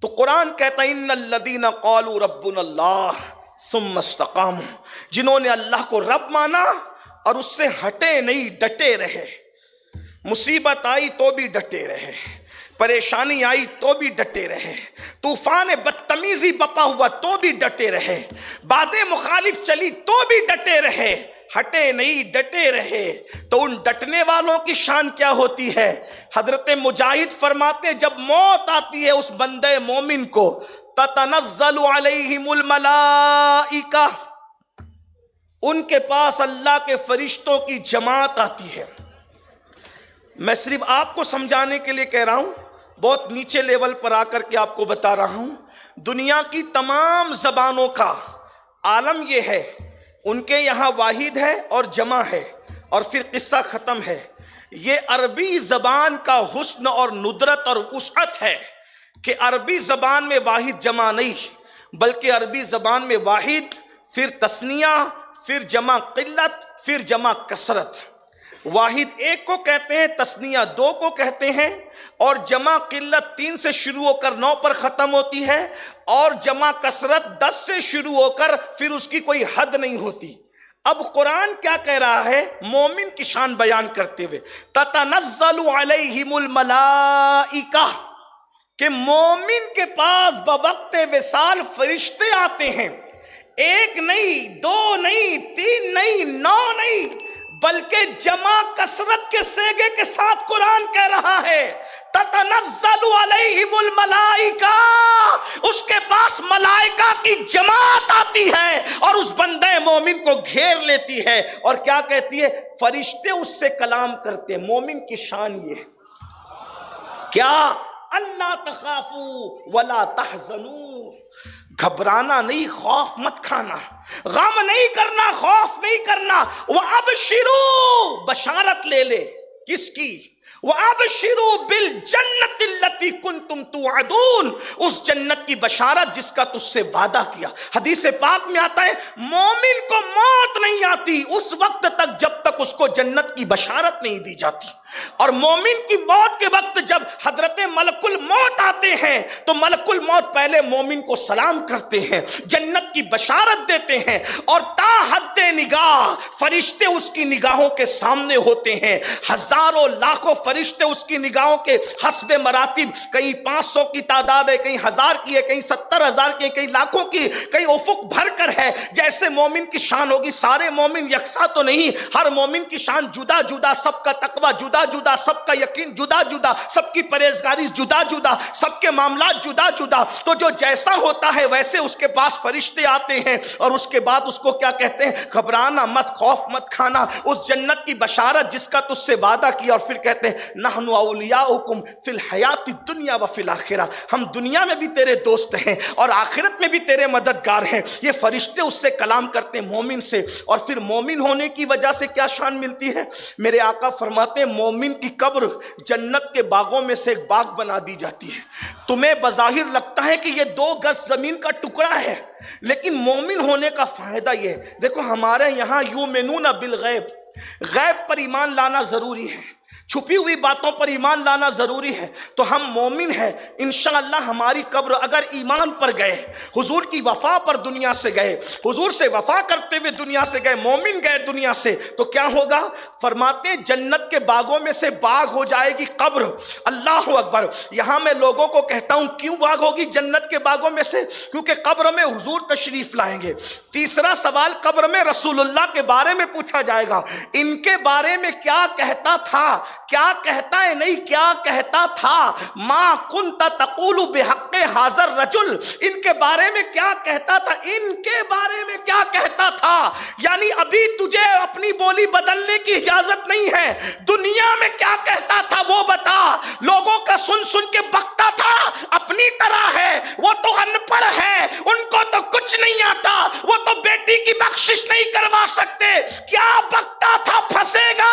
تو قرآن کہتا ہے ان الذین قالوا ربنا اللہ ثم استقاموا، جنہوں نے اللہ کو رب مانا اور اس سے ہٹے نہیں، ڈٹے رہے، مصیبت آئی تو بھی ڈٹے رہے، پریشانی آئی تو بھی ڈٹے رہے، طوفان بدتمیزی بپا ہوا تو بھی ڈٹے رہے، باتیں مخالف چلی تو بھی ڈٹے رہے، ہٹے نہیں ڈٹے رہے۔ تو ان ڈٹنے والوں کی شان کیا ہوتی ہے؟ حضرت مجاہد فرماتے ہیں جب موت آتی ہے اس بندے مومن کو، تتنزل علیہم الملائکہ، ان کے پاس اللہ کے فرشتوں کی جماعت آتی ہے۔ میں صرف آپ کو سمجھانے کے لیے کہہ رہا ہوں، بہت نیچے لیول پر آ کر کے آپ کو بتا رہا ہوں، دنیا کی تمام زبانوں کا عالم یہ ہے، ان کے یہاں واحد ہے اور جمع ہے، اور پھر قصہ ختم ہے۔ یہ عربی زبان کا حسن اور ندرت اور وسعت ہے کہ عربی زبان میں واحد جمع نہیں، بلکہ عربی زبان میں واحد، پھر تثنیہ، پھر جمع قلت، پھر جمع کثرت۔ واحد ایک کو کہتے ہیں، تثنیہ دو کو کہتے ہیں، اور جمع قلت 3 سے شروع ہو کر 9 پر ختم ہوتی ہے، اور جمع کثرت 10 سے شروع ہو کر پھر اس کی کوئی حد نہیں ہوتی۔ اب قرآن کیا کہہ رہا ہے مومن کی شان بیان کرتے ہوئے، تتنزل علیہم الملائکہ، کہ مومن کے پاس بوقت وصال فرشتے آتے ہیں، ایک نہیں، 2 نہیں، 3 نہیں، 9 نہیں، بلکہ جمع کثرت کے صیغے کے ساتھ قرآن کہہ رہا ہے تتنزل علیہم الملائکہ، اس کے پاس ملائکہ کی جماعت آتی ہے اور اس بندے مومن کو گھیر لیتی ہے، اور کیا کہتی ہے؟ فرشتے اس سے کلام کرتے ہیں۔ مومن کی شان یہ ہے کیا؟ اللہ تخافوا ولا تحزنوا، گھبرانا نہیں، خوف مت کھانا، غم نہیں کرنا، خوف نہیں کرنا۔ وَأَبْشِرُوا، بشارت لے لے، کس کی؟ وَأَبْشِرُوا بِالْجَنَّةِ الَّتِي كُنْتُمْ تُوعَدُونَ، اس جنت کی بشارت جس کا تجھ سے وعدہ کیا۔ حدیث پاک میں آتا ہے مومن کو موت نہیں آتی اس وقت تک جب تک اس کو جنت کی بشارت نہیں دی جاتی، اور مومن کی موت کے وقت جب حضرت ملک الموت آتے ہیں تو ملک الموت پہلے مومن کو سلام کرتے ہیں، جنت کی بشارت دیتے ہیں، اور تا حد نگاہ فرشتے اس کی نگاہوں کے سامنے ہوتے ہیں، ہزاروں لاکھوں فرشتے اس کی نگاہوں کے حسب مراتب، کہیں 500 کی تعداد ہے، کہیں 1000 کی ہے، کہیں 70,000 کی ہے، کہیں لاکھوں کی، کہیں افق بھر کر ہے۔ جیسے مومن کی شان ہوگی، سارے مومن یکساں تو نہیں، ہر مومن کی شان جدا جدا، سب کا تقوی جدا جدا، سب کا یقین جدا جدا، سب کی پرہیزگاری جدا جدا، سب کے معاملات جدا جدا۔ تو جو جیسا ہوتا ہے ویسے اس کے پاس فرشتے آتے ہیں، اور اس کے بعد اس کو کیا کہتے ہیں؟ گھبرانا مت، خوف مت کھانا، اس جنت کی بشارت جس کا تجھ سے وعدہ کیا، اور پھر کہتے ہیں نحن اولیاؤکم فی الحیات الدنیا وفی الاخرہ، ہم دنیا میں بھی تیرے دوست ہیں اور آخرت میں بھی تیرے مددگار ہیں۔ یہ فرشتے اس سے کلام کرتے ہیں مومن سے، اور پھر مومن ہونے کی وجہ سے کیا شان ملتی ہے؟ میرے آقا فرماتے ہیں مومن کی قبر جنت کے باغوں میں سے ایک باغ بنا دی جاتی ہے۔ تمہیں بظاہر لگتا ہے کہ یہ 2 گز زمین کا ٹکڑا ہے، لیکن مومن ہونے کا فائدہ یہ ہے، دیکھو ہمارے یہاں یؤمنون بالغیب، غیب پر ایمان لانا ضروری ہے، چھپی ہوئی باتوں پر ایمان لانا ضروری ہے۔ تو ہم مومن ہیں، انشاءاللہ ہماری قبر اگر ایمان پر گئے، حضور کی وفا پر دنیا سے گئے، حضور سے وفا کرتے ہوئے دنیا سے گئے، مومن گئے دنیا سے، تو کیا ہوگا؟ فرماتے ہیں جنت کے باغوں میں سے باغ ہو جائے گی قبر۔ اللہ اکبر! یہاں میں لوگوں کو کہتا ہوں کیوں باغ ہوگی جنت کے باغوں میں سے؟ کیونکہ قبر میں حضور تشریف لائیں گے۔ تیسرا سوال قبر میں رسول اللہ کے بارے میں پوچھا جائے گا، ان کے بارے میں کیا کہتا تھا، کیا کہتا ہے، نہیں کیا کہتا تھا؟ ما کنت تقول بحق حاضر رجل، ان کے بارے میں کیا کہتا تھا، ان کے بارے میں کیا کہتا تھا؟ یعنی ابھی تجھے اپنی بولی بدلنے کی اجازت نہیں ہے، دنیا میں کیا کہتا تھا وہ بتا۔ لوگوں کا سن سن کے بکتا تھا، اپنی طرح ہے، وہ تو ان پڑھ ہے، ان کو تو کچھ نہیں آتا، وہ تو بیٹی کی بخشش نہیں کروا سکتے، کیا بکتا تھا؟ پھنسے گا۔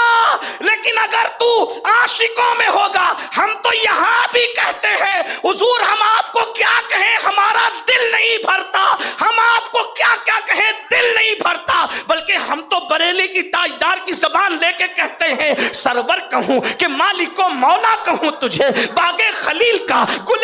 لیکن اگر تو عاشقوں میں ہوگا، ہم تو یہاں بھی کہتے ہیں حضور ہم آپ کو کیا کہیں، ہمارا دل نہیں بھرتا، ہم آپ کو کیا کیا کہیں دل نہیں بھرتا، بلکہ ہم تو بریلی کی تاجدار کی زبان لے کے کہتے ہیں سرور کہوں کہ مالک و مولا کہوں تجھے، باغ خلیل کا گل